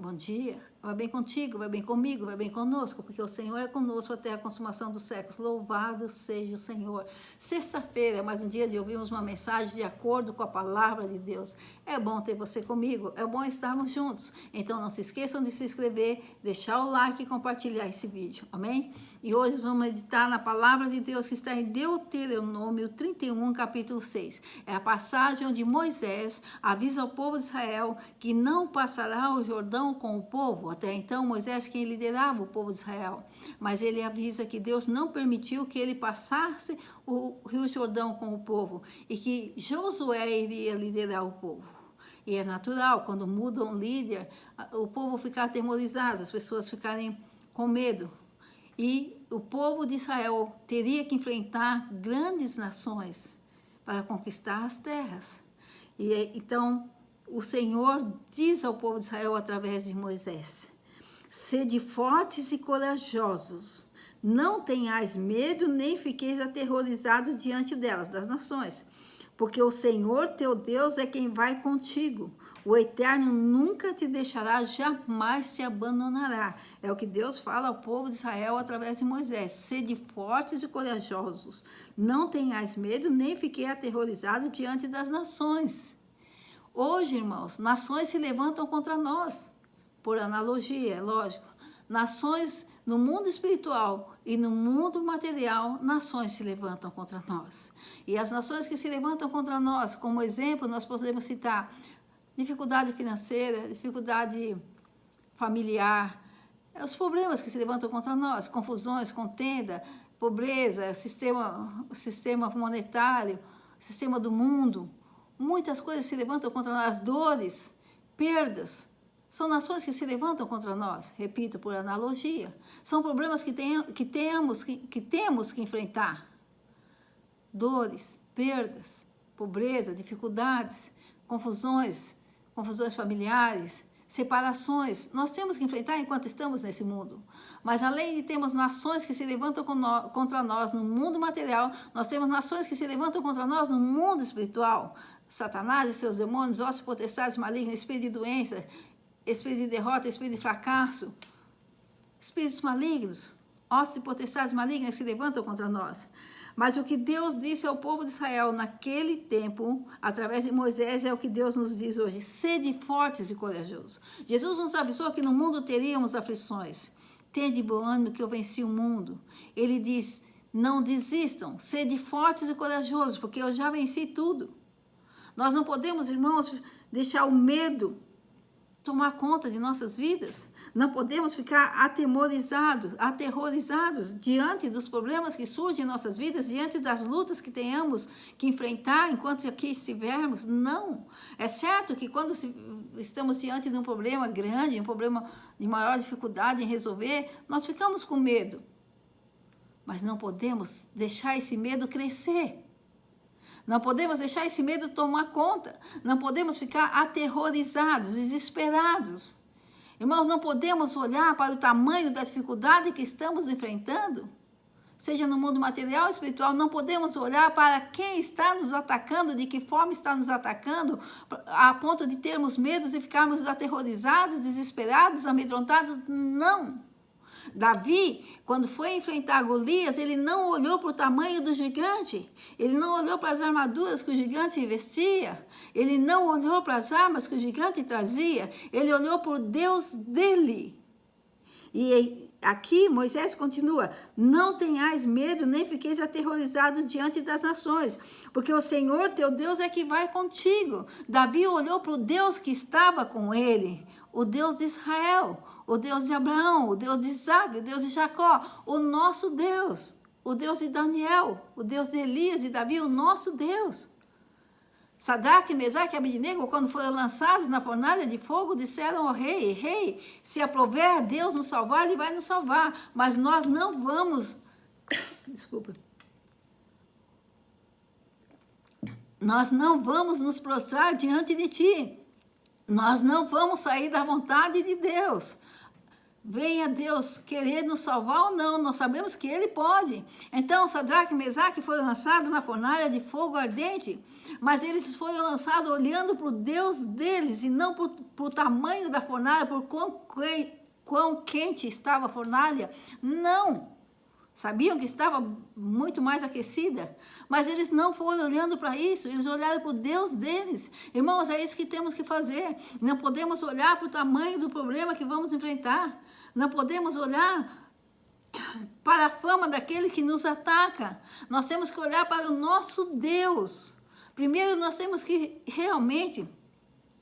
Bom dia. Vai bem contigo, vai bem comigo, vai bem conosco, porque o Senhor é conosco até a consumação dos séculos. Louvado seja o Senhor. Sexta-feira é mais um dia de ouvirmos uma mensagem de acordo com a palavra de Deus. É bom ter você comigo, é bom estarmos juntos. Então não se esqueçam de se inscrever, deixar o like e compartilhar esse vídeo. Amém? E hoje vamos meditar na palavra de Deus que está em Deuteronômio 31, capítulo 6. É a passagem onde Moisés avisa ao povo de Israel que não passará o Jordão com o povo. Até então, Moisés quem liderava o povo de Israel. Mas ele avisa que Deus não permitiu que ele passasse o Rio Jordão com o povo e que Josué iria liderar o povo. E é natural, quando muda um líder, o povo fica atemorizado, as pessoas ficarem com medo. E o povo de Israel teria que enfrentar grandes nações para conquistar as terras. E então o Senhor diz ao povo de Israel através de Moisés: sede fortes e corajosos, não tenhais medo, nem fiqueis aterrorizados diante delas, das nações, porque o Senhor teu Deus é quem vai contigo. O Eterno nunca te deixará, jamais te abandonará. É o que Deus fala ao povo de Israel através de Moisés. Sede fortes e corajosos, não tenhais medo, nem fiquei aterrorizado diante das nações. Hoje, irmãos, nações se levantam contra nós, por analogia, é lógico. Nações no mundo espiritual e no mundo material, nações se levantam contra nós. E as nações que se levantam contra nós, como exemplo, nós podemos citar dificuldade financeira, dificuldade familiar, os problemas que se levantam contra nós, confusões, contenda, pobreza, sistema monetário, sistema do mundo. Muitas coisas se levantam contra nós, dores, perdas. São nações que se levantam contra nós, repito, por analogia. São problemas que temos que enfrentar. Dores, perdas, pobreza, dificuldades, confusões familiares, separações. Nós temos que enfrentar enquanto estamos nesse mundo. Mas além de termos nações que se levantam contra nós no mundo material, nós temos nações que se levantam contra nós no mundo espiritual. Satanás e seus demônios, ossos, potestades malignas, espírito de doença, espírito de derrota, espírito de fracasso, espíritos malignos, ossos e potestades malignas que se levantam contra nós. Mas o que Deus disse ao povo de Israel naquele tempo, através de Moisés, é o que Deus nos diz hoje: sede fortes e corajosos. Jesus nos avisou que no mundo teríamos aflições. Tende bom ânimo que eu venci o mundo. Ele diz: não desistam, sede fortes e corajosos, porque eu já venci tudo. Nós não podemos, irmãos, deixar o medo tomar conta de nossas vidas. Não podemos ficar aterrorizados diante dos problemas que surgem em nossas vidas, diante das lutas que tenhamos que enfrentar enquanto aqui estivermos. Não. É certo que quando estamos diante de um problema grande, um problema de maior dificuldade em resolver, nós ficamos com medo. Mas não podemos deixar esse medo crescer. Não podemos deixar esse medo tomar conta. Não podemos ficar aterrorizados, desesperados. Irmãos, não podemos olhar para o tamanho da dificuldade que estamos enfrentando, seja no mundo material ou espiritual. Não podemos olhar para quem está nos atacando, de que forma está nos atacando, a ponto de termos medos e ficarmos aterrorizados, desesperados, amedrontados. Não. Davi, quando foi enfrentar Golias, ele não olhou para o tamanho do gigante, ele não olhou para as armaduras que o gigante vestia, ele não olhou para as armas que o gigante trazia, ele olhou para o Deus dele. E aqui Moisés continua: não tenhais medo, nem fiqueis aterrorizados diante das nações, porque o Senhor teu Deus é que vai contigo. Davi olhou para o Deus que estava com ele, o Deus de Israel, o Deus de Abraão, o Deus de Isaac, o Deus de Jacó, o nosso Deus, o Deus de Daniel, o Deus de Elias e Davi, o nosso Deus. Sadraque, Mesaque e Abednego, quando foram lançados na fornalha de fogo, disseram ao rei: rei, se aprover a Deus nos salvar, ele vai nos salvar, mas nós não vamos, nós não vamos nos prostrar diante de ti, nós não vamos sair da vontade de Deus. venha Deus querer nos salvar ou não, nós sabemos que Ele pode. Então, Sadraque e Mesaque foram lançados na fornalha de fogo ardente, mas eles foram lançados olhando para o Deus deles e não para o tamanho da fornalha, por quão quente estava a fornalha. Não. Sabiam que estava muito mais aquecida, mas eles não foram olhando para isso, eles olharam para o Deus deles. Irmãos, é isso que temos que fazer. Não podemos olhar para o tamanho do problema que vamos enfrentar. Não podemos olhar para a fama daquele que nos ataca. Nós temos que olhar para o nosso Deus. Primeiro, nós temos que realmente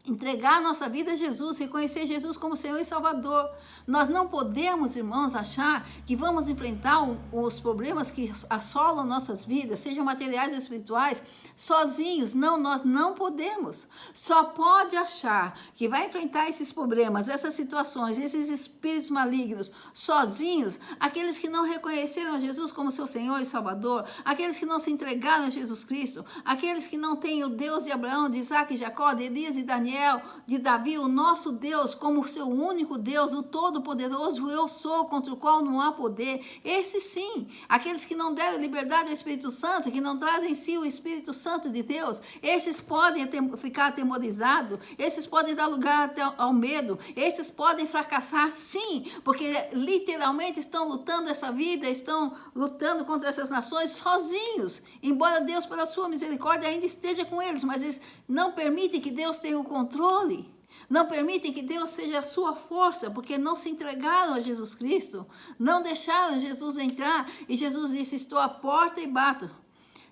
entregar a nossa vida a Jesus, reconhecer Jesus como Senhor e Salvador. Nós não podemos, irmãos, achar que vamos enfrentar os problemas que assolam nossas vidas, sejam materiais ou espirituais, sozinhos. Não, nós não podemos. Só pode achar que vai enfrentar esses problemas, essas situações, esses espíritos malignos, sozinhos, aqueles que não reconheceram a Jesus como seu Senhor e Salvador, aqueles que não se entregaram a Jesus Cristo, aqueles que não têm o Deus de Abraão, de Isaac e Jacó, de Elias e Daniel, de Davi, o nosso Deus como seu único Deus, o Todo-Poderoso, eu sou, contra o qual não há poder. Esses sim, aqueles que não deram liberdade ao Espírito Santo, que não trazem em si o Espírito Santo de Deus, esses podem ficar atemorizados, esses podem dar lugar ao medo, esses podem fracassar sim, porque literalmente estão lutando essa vida, estão lutando contra essas nações sozinhos, embora Deus, pela sua misericórdia, ainda esteja com eles, mas eles não permitem que Deus tenha o controle, não permitem que Deus seja a sua força, porque não se entregaram a Jesus Cristo, não deixaram Jesus entrar, e Jesus disse: estou à porta e bato,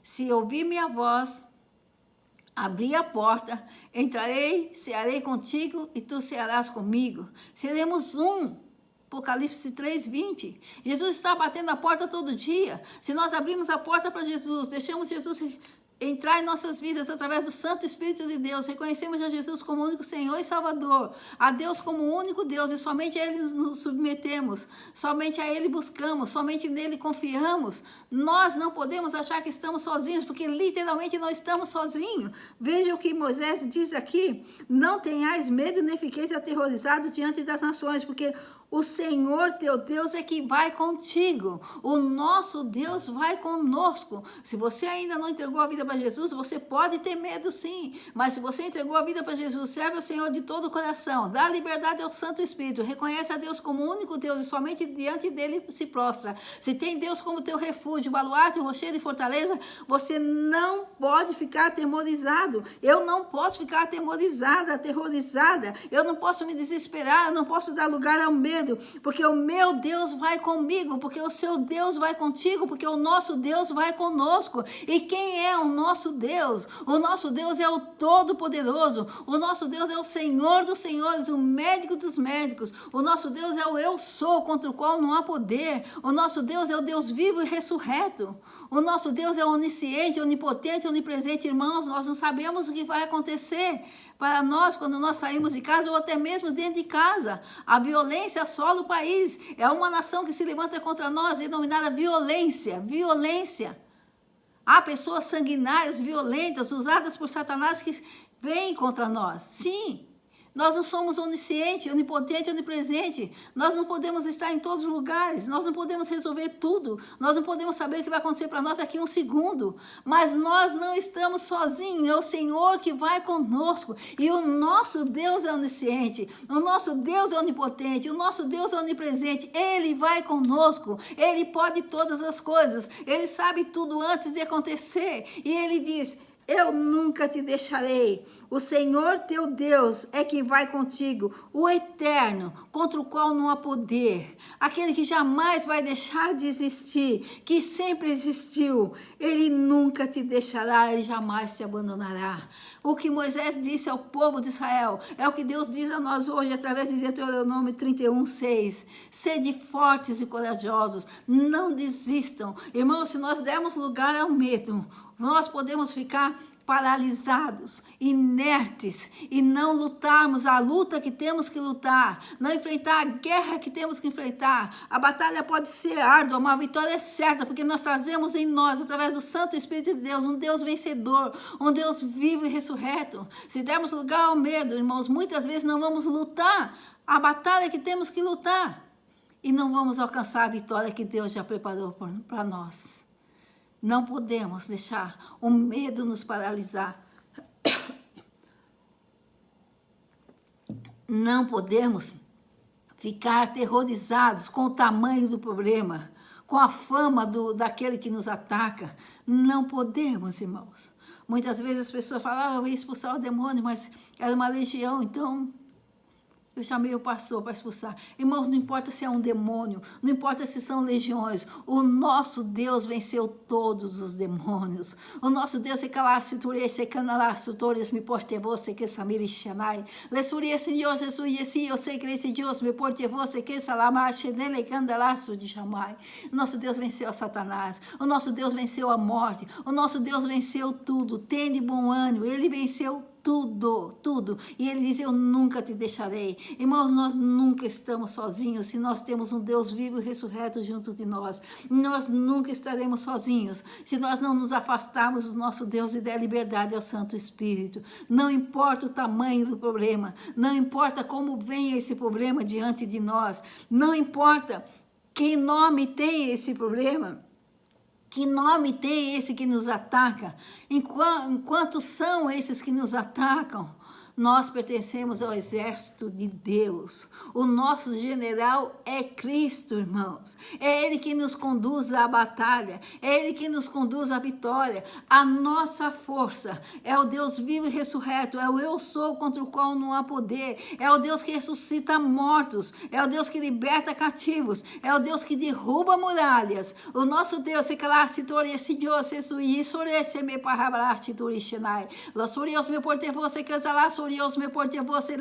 se ouvir minha voz, abri a porta, entrarei, cearei contigo e tu cearás comigo, seremos um. Apocalipse 3:20. Jesus está batendo a porta todo dia. Se nós abrimos a porta para Jesus, deixamos Jesus entrar em nossas vidas através do Santo Espírito de Deus, reconhecemos a Jesus como único Senhor e Salvador, a Deus como único Deus, e somente a Ele nos submetemos, somente a Ele buscamos, somente nele confiamos. Nós não podemos achar que estamos sozinhos, porque literalmente não estamos sozinhos. Veja o que Moisés diz aqui: não tenhais medo nem fiqueis aterrorizados diante das nações, porque o Senhor teu Deus é que vai contigo. O nosso Deus vai conosco. Se você ainda não entregou a vida para Jesus, você pode ter medo sim. Mas se você entregou a vida para Jesus, serve ao Senhor de todo o coração, dá liberdade ao Santo Espírito, reconhece a Deus como único Deus e somente diante dele se prostra. Se tem Deus como teu refúgio, baluarte, rochedo e fortaleza, você não pode ficar atemorizado. Eu não posso ficar atemorizada, aterrorizada. Eu não posso me desesperar, eu não posso dar lugar ao medo, porque o meu Deus vai comigo, porque o seu Deus vai contigo, porque o nosso Deus vai conosco. E quem é o nosso Deus? O nosso Deus é o Todo-Poderoso, o nosso Deus é o Senhor dos Senhores, o médico dos médicos, o nosso Deus é o eu sou, contra o qual não há poder, o nosso Deus é o Deus vivo e ressurreto, o nosso Deus é onisciente, onipotente, onipresente. Irmãos, nós não sabemos o que vai acontecer para nós quando nós saímos de casa ou até mesmo dentro de casa. A violência assola o país, é uma nação que se levanta contra nós, denominada violência. Há pessoas sanguinárias, violentas, usadas por Satanás, que vêm contra nós. Sim, nós não somos onisciente, onipotente, onipresente. Nós não podemos estar em todos os lugares. Nós não podemos resolver tudo. Nós não podemos saber o que vai acontecer para nós daqui a um segundo. Mas nós não estamos sozinhos. É o Senhor que vai conosco. E o nosso Deus é onisciente. O nosso Deus é onipotente. O nosso Deus é onipresente. Ele vai conosco. Ele pode todas as coisas. Ele sabe tudo antes de acontecer. E Ele diz: eu nunca te deixarei. O Senhor teu Deus é quem vai contigo, o eterno, contra o qual não há poder, aquele que jamais vai deixar de existir, que sempre existiu. Ele nunca te deixará, ele jamais te abandonará. O que Moisés disse ao povo de Israel é o que Deus diz a nós hoje através de Deuteronômio 31:6. Sede fortes e corajosos, não desistam. Irmãos, se nós dermos lugar ao medo, nós podemos ficar paralisados, inertes, e não lutarmos a luta que temos que lutar, não enfrentar a guerra que temos que enfrentar. A batalha pode ser árdua, mas a vitória é certa, porque nós trazemos em nós, através do Santo Espírito de Deus, um Deus vencedor, um Deus vivo e ressurreto. Se dermos lugar ao medo, irmãos, muitas vezes não vamos lutar a batalha que temos que lutar. e não vamos alcançar a vitória que Deus já preparou para nós. Não podemos deixar o medo nos paralisar. Não podemos ficar aterrorizados com o tamanho do problema, com a fama daquele que nos ataca. Não podemos, irmãos. Muitas vezes as pessoas falam, eu ia expulsar o demônio, mas era uma legião, então eu chamei o pastor para expulsar. Irmãos, não importa se é um demônio, não importa se são legiões, o nosso Deus venceu todos os demônios. O nosso Deus é calasturei, se canalastutores me porte você que samiri shanai. Lesuria Senhor Jesus, e eu sei que esse Deus me porte você que salamache nele candalaço de chamai. Nosso Deus venceu a Satanás. O nosso Deus venceu a morte. O nosso Deus venceu tudo. Tende bom ânimo. Ele venceu tudo. E ele diz, eu nunca te deixarei. Irmãos, nós nunca estamos sozinhos se nós temos um Deus vivo e ressurreto junto de nós. Nós nunca estaremos sozinhos se nós não nos afastarmos do nosso Deus e der liberdade ao Santo Espírito. Não importa o tamanho do problema, não importa como venha esse problema diante de nós, não importa que nome tem esse problema. Que nome tem esse que nos ataca? Enquanto são esses que nos atacam? Nós pertencemos ao exército de Deus. O nosso general é Cristo, irmãos. É Ele que nos conduz à batalha. É Ele que nos conduz à vitória. A nossa força é o Deus vivo e ressurreto. É o eu sou contra o qual não há poder. É o Deus que ressuscita mortos. É o Deus que liberta cativos. É o Deus que derruba muralhas. O nosso Deus é classitor esse Deus isso esse me parablaste turishinai. Lasurios me porte você que Deus me porte você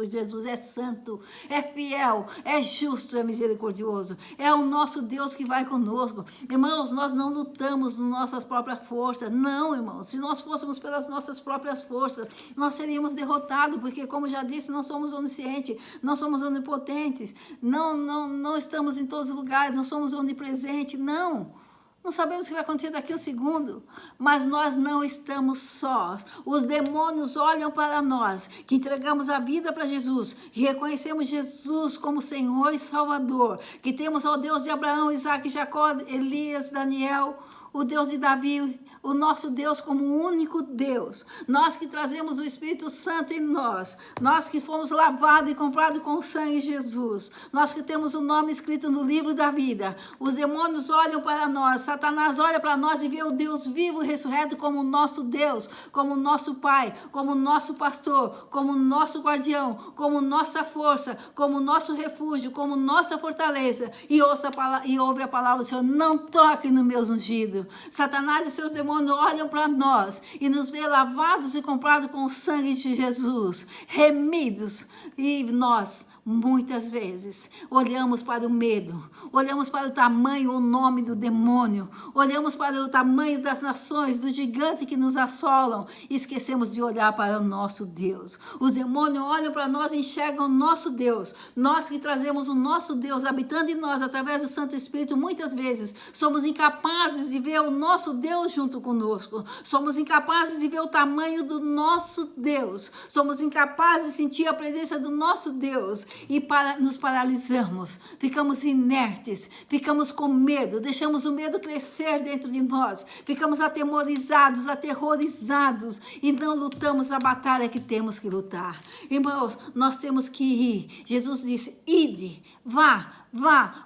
Jesus é santo, é fiel, é justo, é misericordioso, é o nosso Deus que vai conosco. Irmãos, nós não lutamos nas nossas próprias forças, não, irmãos. Se nós fôssemos pelas nossas próprias forças, nós seríamos derrotados, porque, como já disse, não somos oniscientes, não somos onipotentes, não estamos em todos os lugares, não somos onipresentes, não. Não sabemos o que vai acontecer daqui a um segundo, mas nós não estamos sós. Os demônios olham para nós, que entregamos a vida para Jesus, que reconhecemos Jesus como Senhor e Salvador, que temos ao Deus de Abraão, Isaac, Jacó, Elias, Daniel, o Deus de Davi, o nosso Deus como o único Deus. Nós que trazemos o Espírito Santo em nós, nós que fomos lavados e comprados com o sangue de Jesus, nós que temos o nome escrito no livro da vida. Os demônios olham para nós, Satanás olha para nós e vê o Deus vivo e ressurreto como o nosso Deus, como o nosso Pai, como o nosso pastor, como o nosso guardião, como nossa força, como nosso refúgio, como nossa fortaleza. E ouve a palavra do Senhor, não toque nos meus ungidos. Satanás e seus demônios olham para nós e nos vê lavados e comprados com o sangue de Jesus, remidos, e nós muitas vezes olhamos para o medo, olhamos para o tamanho, o nome do demônio, olhamos para o tamanho das nações, do gigante que nos assolam e esquecemos de olhar para o nosso Deus. Os demônios olham para nós e enxergam o nosso Deus. Nós que trazemos o nosso Deus habitando em nós através do Santo Espírito, muitas vezes somos incapazes de ver o nosso Deus junto conosco. Somos incapazes de ver o tamanho do nosso Deus. Somos incapazes de sentir a presença do nosso Deus. E nos paralisamos, ficamos inertes, ficamos com medo, deixamos o medo crescer dentro de nós, ficamos atemorizados, aterrorizados e não lutamos a batalha que temos que lutar. Irmãos, nós temos que ir. Jesus disse, ide, vá,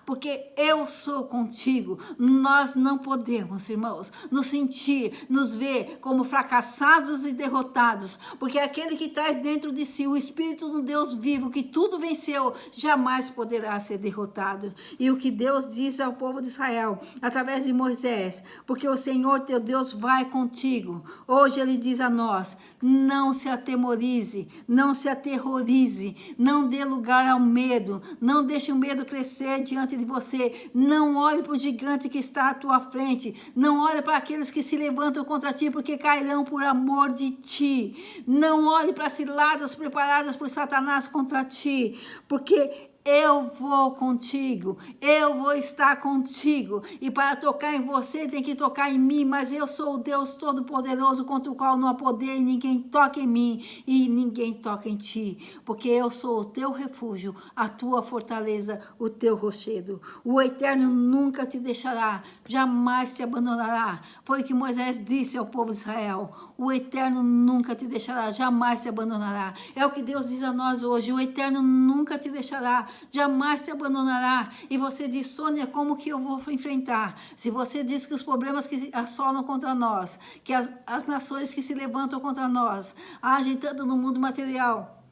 porque eu sou contigo. Nós não podemos, irmãos, nos sentir, nos ver como fracassados e derrotados, porque aquele que traz dentro de si o Espírito do Deus vivo, que tudo venceu, jamais poderá ser derrotado. E o que Deus diz ao povo de Israel, através de Moisés, porque o Senhor teu Deus vai contigo. Hoje ele diz a nós, não se atemorize, não se aterrorize, não dê lugar ao medo, não deixe o medo crescer diante de você. Não olhe para o gigante que está à tua frente. Não olhe para aqueles que se levantam contra ti, porque cairão por amor de ti. Não olhe para as ciladas preparadas por Satanás contra ti, porque eu vou contigo, eu vou estar contigo, e para tocar em você tem que tocar em mim, mas eu sou o Deus Todo-Poderoso, contra o qual não há poder, e ninguém toca em mim, e ninguém toca em ti, porque eu sou o teu refúgio, a tua fortaleza, o teu rochedo. O Eterno nunca te deixará, jamais te abandonará. Foi o que Moisés disse ao povo de Israel: o Eterno nunca te deixará, jamais te abandonará. É o que Deus diz a nós hoje: o Eterno nunca te deixará, jamais te abandonará. E você diz: Sônia, como que eu vou enfrentar? Se você diz que os problemas que assolam contra nós, que as nações que se levantam contra nós, agem tanto no mundo material,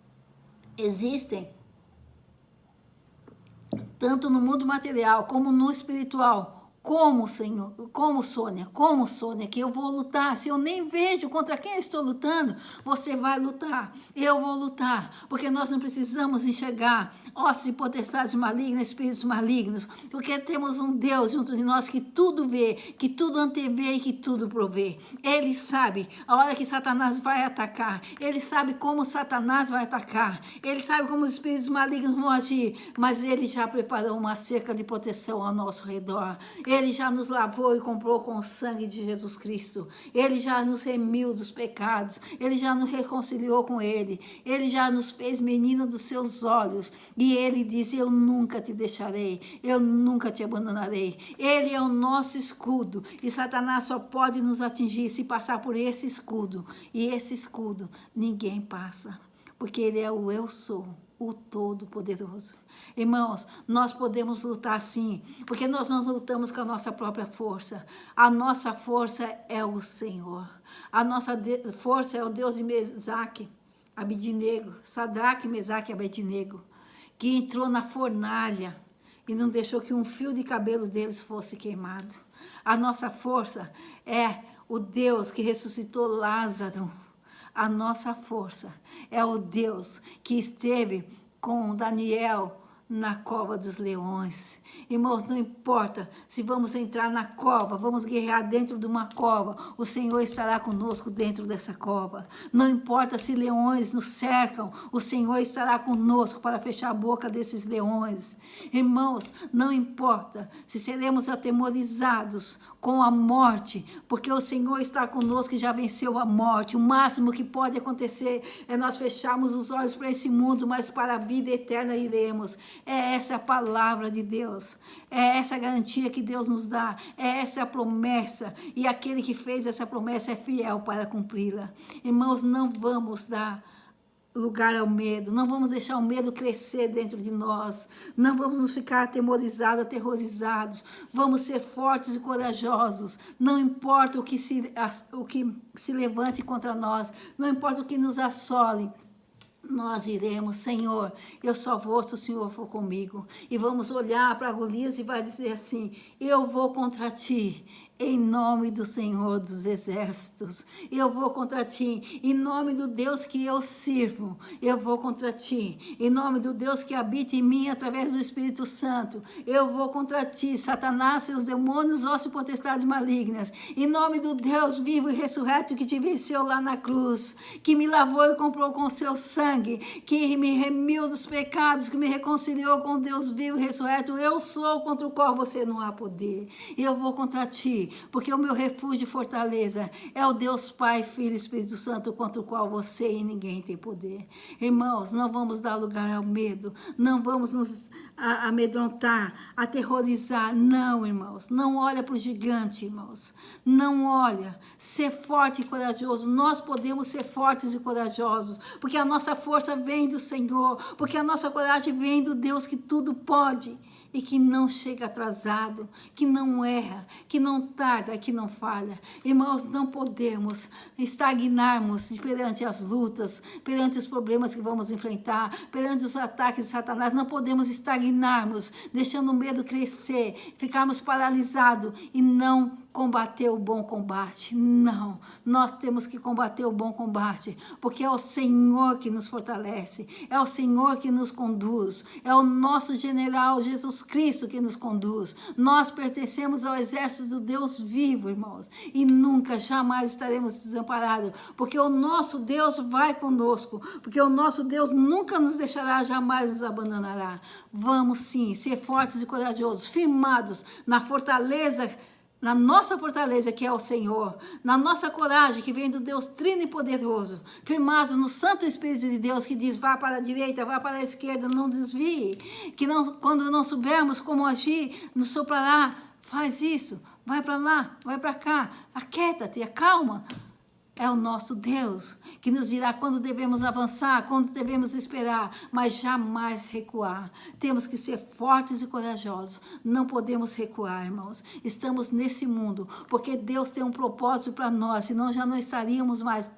existem, tanto no mundo material como no espiritual. Como, Senhor, como Sônia, que eu vou lutar. Se eu nem vejo contra quem eu estou lutando, você vai lutar. Eu vou lutar, porque nós não precisamos enxergar ossos de potestades malignas, espíritos malignos, porque temos um Deus junto de nós que tudo vê, que tudo antevê e que tudo provê. Ele sabe a hora que Satanás vai atacar, ele sabe como Satanás vai atacar, ele sabe como os espíritos malignos vão agir, mas ele já preparou uma cerca de proteção ao nosso redor. Ele já nos lavou e comprou com o sangue de Jesus Cristo. Ele já nos remiu dos pecados. Ele já nos reconciliou com Ele. Ele já nos fez menina dos seus olhos. E Ele diz: eu nunca te deixarei. Eu nunca te abandonarei. Ele é o nosso escudo. E Satanás só pode nos atingir se passar por esse escudo. E esse escudo ninguém passa. Porque Ele é o eu sou, o Todo-Poderoso. Irmãos, nós podemos lutar sim, porque nós não lutamos com a nossa própria força. A nossa força é o Senhor. A nossa força é o Deus de Mesaque, Abednego, Sadraque, Mesaque e Abednego, que entrou na fornalha e não deixou que um fio de cabelo deles fosse queimado. A nossa força é o Deus que ressuscitou Lázaro. A nossa força é o Deus que esteve com Daniel na cova dos leões. Irmãos, não importa se vamos entrar na cova, vamos guerrear dentro de uma cova, o Senhor estará conosco dentro dessa cova. Não importa se leões nos cercam, o Senhor estará conosco para fechar a boca desses leões. Irmãos, não importa se seremos atemorizados com a morte, porque o Senhor está conosco e já venceu a morte. O máximo que pode acontecer é nós fecharmos os olhos para esse mundo, mas para a vida eterna iremos. É essa a palavra de Deus, é essa a garantia que Deus nos dá, é essa a promessa, e aquele que fez essa promessa é fiel para cumpri-la. Irmãos, não vamos dar lugar ao medo, não vamos deixar o medo crescer dentro de nós, não vamos nos ficar atemorizados, aterrorizados, vamos ser fortes e corajosos, não importa o que se levante contra nós, não importa o que nos assole, nós iremos. Senhor, eu só vou se o Senhor for comigo. E vamos olhar para Golias e vai dizer assim: eu vou contra ti, em nome do Senhor dos Exércitos. Eu vou contra ti, em nome do Deus que eu sirvo. Eu vou contra ti, em nome do Deus que habita em mim através do Espírito Santo. Eu vou contra ti, Satanás, seus demônios, ossos e potestades malignas. Em nome do Deus vivo e ressurreto que te venceu lá na cruz, que me lavou e comprou com seu sangue, que me remiu dos pecados, que me reconciliou com Deus vivo e ressurreto. Eu sou contra o qual você não há poder. Eu vou contra ti, porque o meu refúgio e fortaleza é o Deus Pai, Filho e Espírito Santo, contra o qual você e ninguém tem poder. Irmãos, não vamos dar lugar ao medo, não vamos nos amedrontar, aterrorizar. Não, irmãos, não olha para o gigante, irmãos, não olha. Ser forte e corajoso. Nós podemos ser fortes e corajosos, porque a nossa força vem do Senhor, porque a nossa coragem vem do Deus que tudo pode e que não chega atrasado, que não erra, que não tarda, que não falha. Irmãos, não podemos estagnarmos perante as lutas, perante os problemas que vamos enfrentar, perante os ataques de Satanás. Não podemos estagnarmos, deixando o medo crescer, ficarmos paralisados e não combater o bom combate. Não, nós temos que combater o bom combate, porque é o Senhor que nos fortalece, é o Senhor que nos conduz, é o nosso general Jesus Cristo que nos conduz. Nós pertencemos ao exército do Deus vivo, irmãos, e nunca, jamais estaremos desamparados, porque o nosso Deus vai conosco, porque o nosso Deus nunca nos deixará, jamais nos abandonará. Vamos sim ser fortes e corajosos, firmados na fortaleza, na nossa fortaleza que é o Senhor, na nossa coragem que vem do Deus Trino e poderoso, firmados no Santo Espírito de Deus que diz: vá para a direita, vá para a esquerda, não desvie, que não, quando não soubermos como agir, nos soprará: faz isso, vai para lá, vai para cá, aquieta-te, acalma. É o nosso Deus que nos dirá quando devemos avançar, quando devemos esperar, mas jamais recuar. Temos que ser fortes e corajosos. Não podemos recuar, irmãos. Estamos nesse mundo porque Deus tem um propósito para nós, senão já não estaríamos mais.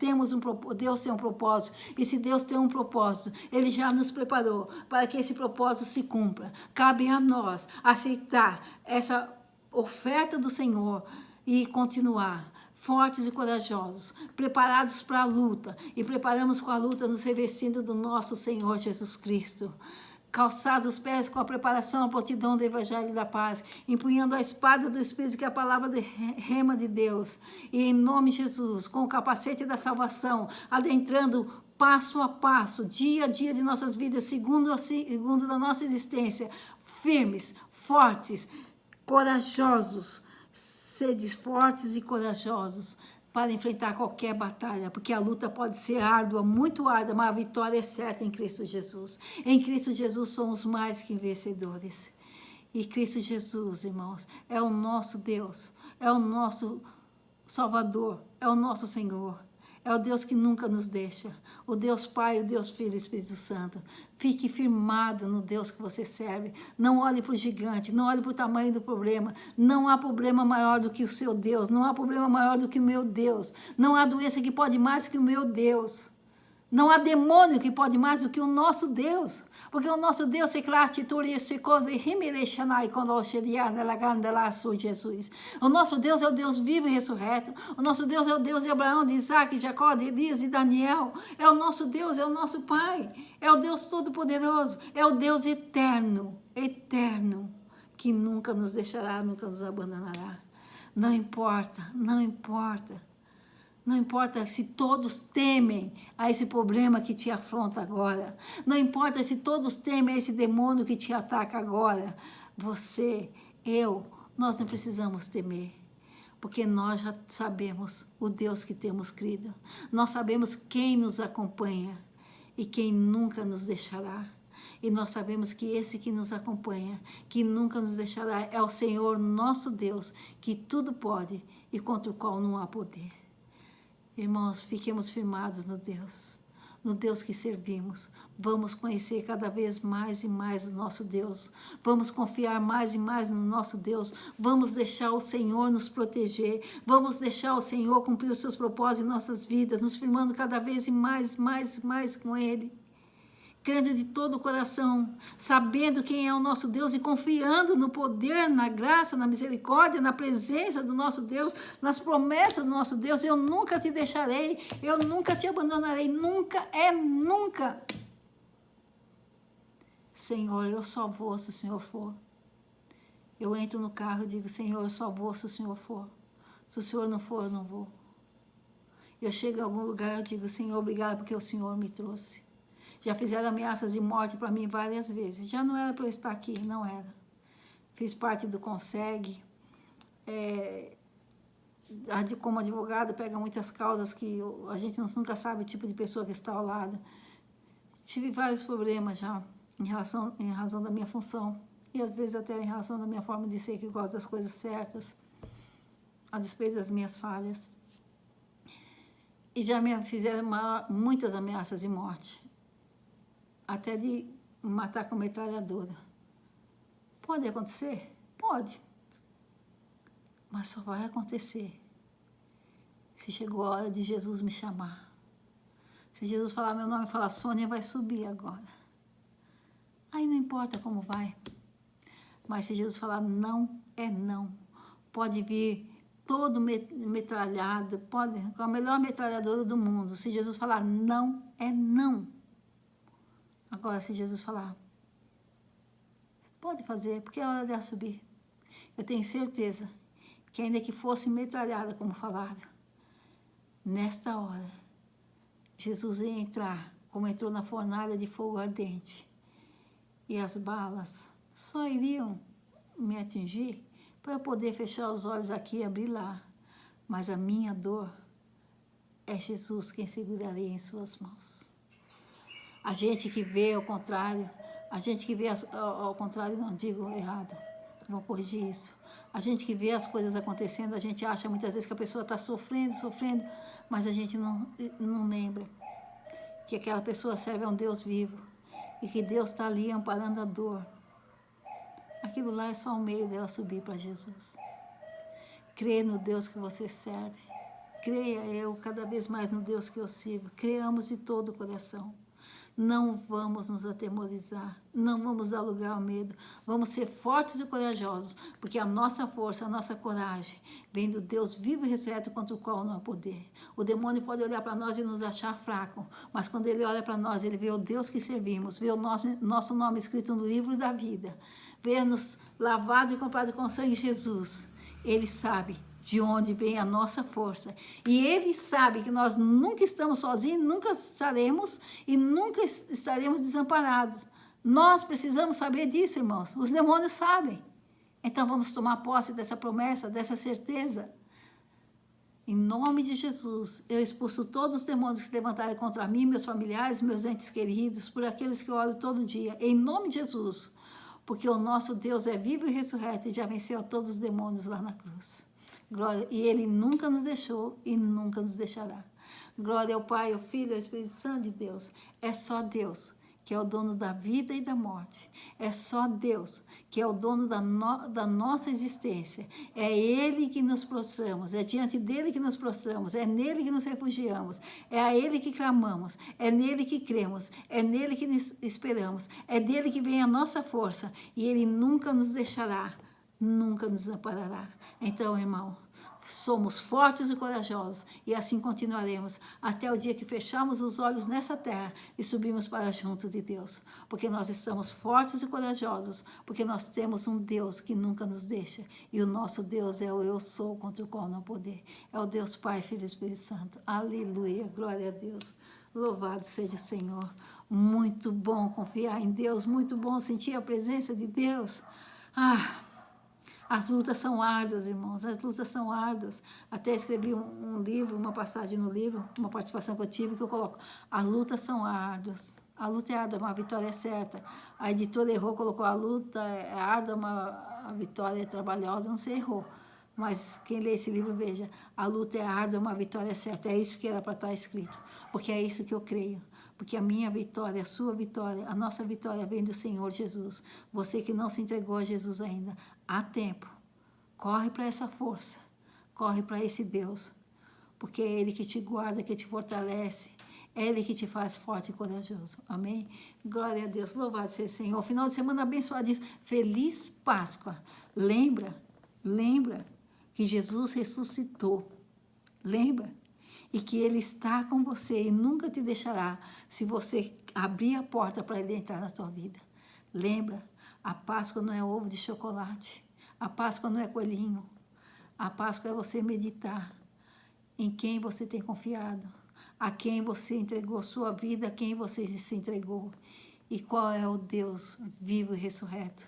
Deus tem um propósito, e se Deus tem um propósito, Ele já nos preparou para que esse propósito se cumpra. Cabe a nós aceitar essa oferta do Senhor e continuar fortes e corajosos, preparados para a luta, e preparamos com a luta nos revestindo do nosso Senhor Jesus Cristo, calçados os pés com a preparação, a prontidão do Evangelho da Paz, empunhando a espada do Espírito, que é a palavra de rema de Deus, e em nome de Jesus, com o capacete da salvação, adentrando passo a passo, dia a dia de nossas vidas, segundo a segundo da nossa existência, firmes, fortes, corajosos. Sede fortes e corajosos para enfrentar qualquer batalha, porque a luta pode ser árdua, muito árdua, mas a vitória é certa em Cristo Jesus. Em Cristo Jesus somos mais que vencedores. E Cristo Jesus, irmãos, é o nosso Deus, é o nosso Salvador, é o nosso Senhor. É o Deus que nunca nos deixa, o Deus Pai, o Deus Filho e o Espírito Santo. Fique firmado no Deus que você serve. Não olhe para o gigante, não olhe para o tamanho do problema. Não há problema maior do que o seu Deus, não há problema maior do que o meu Deus. Não há doença que pode mais que o meu Deus. Não há demônio que pode mais do que o nosso Deus, porque o nosso Deus é Jesus. O nosso Deus é o Deus vivo e ressurreto. O nosso Deus é o Deus de Abraão, de Isaac, de Jacó, de Elias e Daniel. É o nosso Deus, é o nosso Pai. É o Deus Todo-Poderoso. É o Deus eterno, eterno, que nunca nos deixará, nunca nos abandonará. Não importa, não importa. Não importa se todos temem a esse problema que te afronta agora. Não importa se todos temem a esse demônio que te ataca agora. Você, eu, nós não precisamos temer. Porque nós já sabemos o Deus que temos crido. Nós sabemos quem nos acompanha e quem nunca nos deixará. E nós sabemos que esse que nos acompanha, que nunca nos deixará, é o Senhor nosso Deus, que tudo pode e contra o qual não há poder. Irmãos, fiquemos firmados no Deus que servimos. Vamos conhecer cada vez mais e mais o nosso Deus. Vamos confiar mais e mais no nosso Deus. Vamos deixar o Senhor nos proteger. Vamos deixar o Senhor cumprir os seus propósitos em nossas vidas, nos firmando cada vez mais com Ele. Crendo de todo o coração, sabendo quem é o nosso Deus e confiando no poder, na graça, na misericórdia, na presença do nosso Deus, nas promessas do nosso Deus. Eu nunca te deixarei, eu nunca te abandonarei, nunca é nunca. Senhor, eu só vou se o Senhor for. Eu entro no carro e digo: Senhor, eu só vou se o Senhor for. Se o Senhor não for, eu não vou. Eu chego em algum lugar e digo: Senhor, obrigado porque o Senhor me trouxe. Já fizeram ameaças de morte para mim várias vezes. Já não era para eu estar aqui, não era. Fiz parte do Consegue. Como advogado, pega muitas causas que a gente nunca sabe o tipo de pessoa que está ao lado. Tive vários problemas já em razão da minha função. E às vezes até em razão da minha forma de ser, que gosto das coisas certas, a despeito das minhas falhas. E já me fizeram muitas ameaças de morte. Até de matar com metralhadora. Pode acontecer? Pode. Mas só vai acontecer se chegou a hora de Jesus me chamar. Se Jesus falar meu nome e falar: Sônia vai subir agora. Aí não importa como vai. Mas se Jesus falar não, é não. Pode vir todo metralhado, pode, com a melhor metralhadora do mundo. Se Jesus falar não, é não. Agora, se Jesus falar, pode fazer, porque é hora dela subir. Eu tenho certeza que ainda que fosse metralhada, como falaram, nesta hora, Jesus ia entrar, como entrou na fornalha de fogo ardente. E as balas só iriam me atingir para eu poder fechar os olhos aqui e abrir lá. Mas a minha dor é Jesus quem seguraria em suas mãos. A gente que vê ao contrário, a gente que vê ao contrário, não digo errado, vou corrigir isso. A gente que vê as coisas acontecendo, a gente acha muitas vezes que a pessoa está sofrendo, mas a gente não lembra que aquela pessoa serve a um Deus vivo e que Deus está ali amparando a dor. Aquilo lá é só um meio dela subir para Jesus. Crê no Deus que você serve. Creia eu cada vez mais no Deus que eu sirvo. Creamos de todo o coração. Não vamos nos atemorizar, não vamos dar lugar ao medo. Vamos ser fortes e corajosos, porque a nossa força, a nossa coragem vem do Deus vivo e ressurreto contra o qual não há poder. O demônio pode olhar para nós e nos achar fraco, mas quando ele olha para nós, ele vê o Deus que servimos, vê o nosso nome escrito no livro da vida, vê-nos lavado e comprado com sangue de Jesus. Ele sabe de onde vem a nossa força. E Ele sabe que nós nunca estamos sozinhos, nunca estaremos e nunca estaremos desamparados. Nós precisamos saber disso, irmãos. Os demônios sabem. Então vamos tomar posse dessa promessa, dessa certeza. Em nome de Jesus, eu expulso todos os demônios que se levantarem contra mim, meus familiares, meus entes queridos, por aqueles que eu oro todo dia. Em nome de Jesus. Porque o nosso Deus é vivo e ressurreto e já venceu todos os demônios lá na cruz. Glória, e Ele nunca nos deixou e nunca nos deixará. Glória ao Pai, ao Filho e ao Espírito Santo de Deus. É só Deus que é o dono da vida e da morte. É só Deus que é o dono da nossa existência. É Ele que nos prostramos, é diante dEle que nos prostramos, é nele que nos refugiamos, é a Ele que clamamos, é nele que cremos, é nele que esperamos, é dele que vem a nossa força e Ele nunca nos deixará, nunca nos amparará. Então, irmão, somos fortes e corajosos e assim continuaremos até o dia que fecharmos os olhos nessa terra e subirmos para junto de Deus. Porque nós estamos fortes e corajosos, porque nós temos um Deus que nunca nos deixa. E o nosso Deus é o eu sou contra o qual não poder. É o Deus Pai, Filho e Espírito Santo. Aleluia, glória a Deus. Louvado seja o Senhor. Muito bom confiar em Deus, muito bom sentir a presença de Deus. As lutas são árduas, irmãos, as lutas são árduas. Até escrevi um livro, uma passagem no livro, uma participação que eu tive, que eu coloco, as lutas são árduas. A luta é árdua, uma vitória é certa. A editora errou, colocou a luta é árdua, a vitória é trabalhosa, não sei, errou. Mas quem lê esse livro, veja, a luta é árdua, uma vitória é certa. É isso que era para estar escrito, porque é isso que eu creio. Porque a minha vitória, a sua vitória, a nossa vitória vem do Senhor Jesus. Você que não se entregou a Jesus ainda, há tempo. Corre para essa força, corre para esse Deus, porque é Ele que te guarda, que te fortalece, é Ele que te faz forte e corajoso. Amém? Glória a Deus, louvado seja o Senhor. Final de semana abençoadíssimo. Feliz Páscoa. Lembra que Jesus ressuscitou. Lembra? E que Ele está com você e nunca te deixará se você abrir a porta para Ele entrar na sua vida. Lembra, a Páscoa não é ovo de chocolate, a Páscoa não é coelhinho, a Páscoa é você meditar em quem você tem confiado, a quem você entregou sua vida, a quem você se entregou e qual é o Deus vivo e ressurreto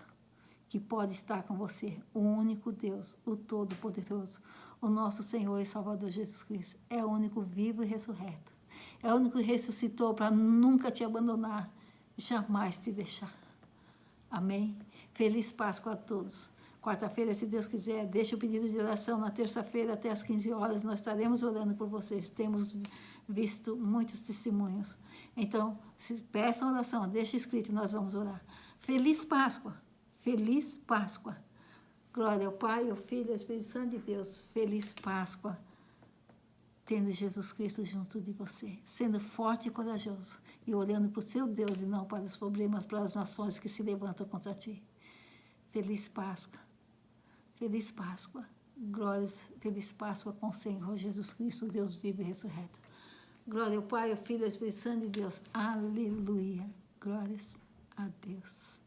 que pode estar com você, o único Deus, o Todo-Poderoso. O nosso Senhor e Salvador Jesus Cristo é o único vivo e ressurreto. É o único que ressuscitou para nunca te abandonar, jamais te deixar. Amém? Feliz Páscoa a todos. Quarta-feira, se Deus quiser, deixe o pedido de oração. Na terça-feira, até às 15 horas, nós estaremos orando por vocês. Temos visto muitos testemunhos. Então, peça a oração, deixe escrito e nós vamos orar. Feliz Páscoa! Feliz Páscoa! Glória ao Pai, ao Filho e ao Espírito Santo de Deus. Feliz Páscoa, tendo Jesus Cristo junto de você, sendo forte e corajoso e olhando para o seu Deus e não para os problemas, para as nações que se levantam contra ti. Feliz Páscoa, feliz Páscoa. Glórias, feliz Páscoa com o Senhor Jesus Cristo, Deus vivo e ressurreto. Glória ao Pai, ao Filho e ao Espírito Santo de Deus. Aleluia. Glórias a Deus.